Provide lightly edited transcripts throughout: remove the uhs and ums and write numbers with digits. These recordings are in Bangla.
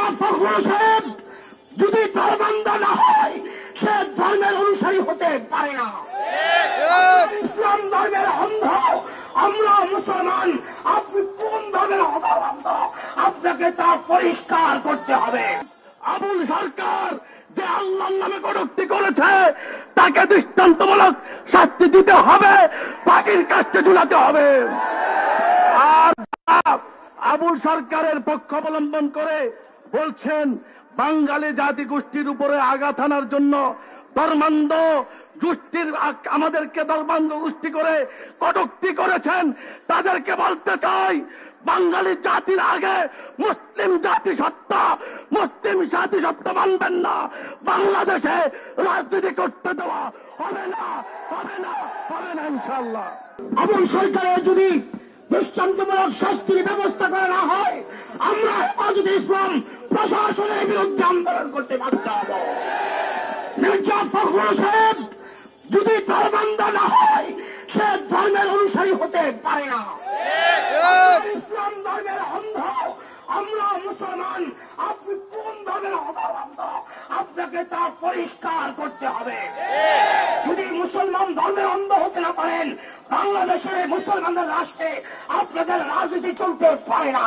মির্জা ফখরুল সাহেব যদি ধর্মান্ধ না হয় সে ধর্মের অনুসারী হতে পারে না। ইসলাম ধর্মের অন্ধ, আমরা মুসলমান, আপনি কোন ধর্মের অন্ধ? আপনাকে তা পরিষ্কার করতে হবে। আবুল সরকার যে আল্লাহর নামে কটূক্তি করেছে তাকে দৃষ্টান্তমূলক শাস্তি দিতে হবে, ফাঁসির কাস্টে ঝুলাতে হবে। আর আবুল সরকারের পক্ষ অবলম্বন করে বলছেন বাঙালি জাতি গোষ্ঠীর উপরে আঘাত আনার জন্য ধর্মান্ধ গোষ্ঠীর আমাদেরকে ধর্মান্ধ গোষ্ঠী করে কটূক্তি করেছেন, তাদেরকে বলতে চাই বাঙালি জাতির আগে মুসলিম জাতিসত্তা, মুসলিম জাতিসত্তা মানবেন না। বাংলাদেশে রাজনীতি করতে দেওয়া হবে না, হবে না, হবে না ইনশাআল্লাহ। আবুল সরকারের যদি দৃষ্টান্তমূলক শাস্তির ব্যবস্থা করা না হয়, আমরা হেফাজতে ইসলাম প্রশাসনের বিরুদ্ধে আন্দোলন করতে বাধ্য হব। মির্জা ফখরুল সাহেব যদি ধর্মান্ধ না হয় সে ধর্মের অনুসারী হতে পারে না। ইসলাম ধর্মের অন্ধ, আমরা মুসলমান, আপনি কোন ধর্মের অন্ধ? আপনাকে তা পরিষ্কার করতে হবে। যদি মুসলমান ধর্মের অন্ধ হতে না পারেন, বাংলাদেশের মুসলমানদের রাষ্ট্রে আপনাদের রাজনীতি চলতে পারে না,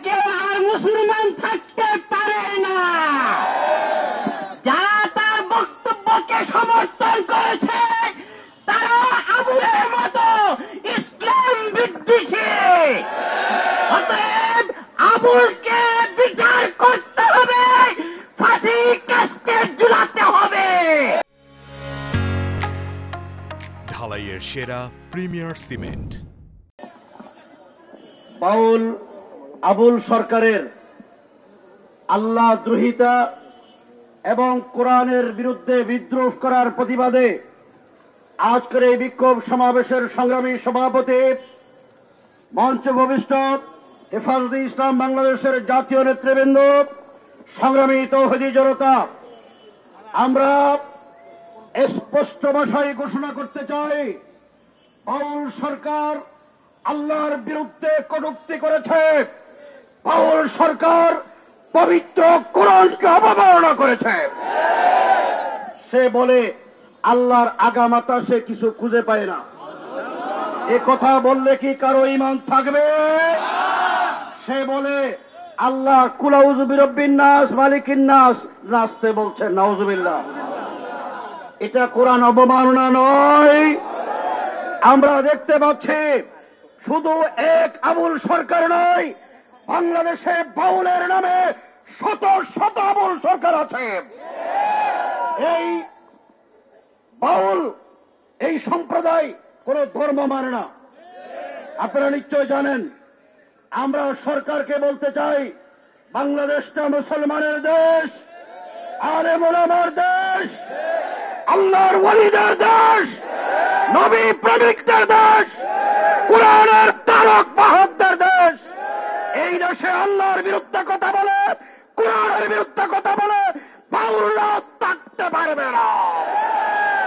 কেউ আর মুসলমান থাকতে পারে না। যারা তার বক্তব্যকে সমর্থন করেছে তারা আবুলের মতো ইসলাম বিদ্বেষী। অতএব আবুলকে বিচার করতে হবে, ফাঁসি কাস্টে ঝুলাতে হবে। ঢালাইয়ের সেরা প্রিমিয়ার সিমেন্ট। বাউল আবুল সরকারের আল্লাহ দ্রোহিতা এবং কোরআনের বিরুদ্ধে বিদ্রোহ করার প্রতিবাদে আজকের এই বিক্ষোভ সমাবেশের সংগ্রামী সভাপতি, মঞ্চ ভবিষ্ঠ হেফাজতে ইসলাম বাংলাদেশের জাতীয় নেতৃবৃন্দ, সংগ্রামী তৌহিদি জনতা, আমরা স্পষ্ট ভাষায় ঘোষণা করতে চাই, বাউল সরকার আল্লাহর বিরুদ্ধে কটূক্তি করেছে। বাউল সরকার পবিত্র কোরআনকে অবমাননা করেছে। সে বলে আল্লাহর আগামাতা সে কিছু খুঁজে পায় না। এ কথা বললে কি কারো ঈমান থাকবে? সে বলে আল্লাহ কুলাউযু বিরাব্বিন নাস মালিকিন নাস, নাচতে বলছেন, নাউযুবিল্লাহ। এটা কোরআন অবমাননা নয়। আমরা দেখতে পাচ্ছি শুধু এক আবুল সরকার নয়, বাংলাদেশে বাউলের নামে শত শত আবুল সরকার আছে। এই বাউল এই সম্প্রদায় কোন ধর্ম মানে না, আপনারা নিশ্চয় জানেন। আমরা সরকারকে বলতে চাই, বাংলাদেশটা মুসলমানের দেশ, আলেম ওলামার দেশ, আল্লাহর ওয়ালিদের দেশ, নবী প্রেমিকদের দেশ, কোরআনের তারক বাহকদের দেশ। এই দেশে আল্লাহর বিরুদ্ধে কথা বলে, কোরআনের বিরুদ্ধে কথা বলে বাউলরা থাকতে পারবে না।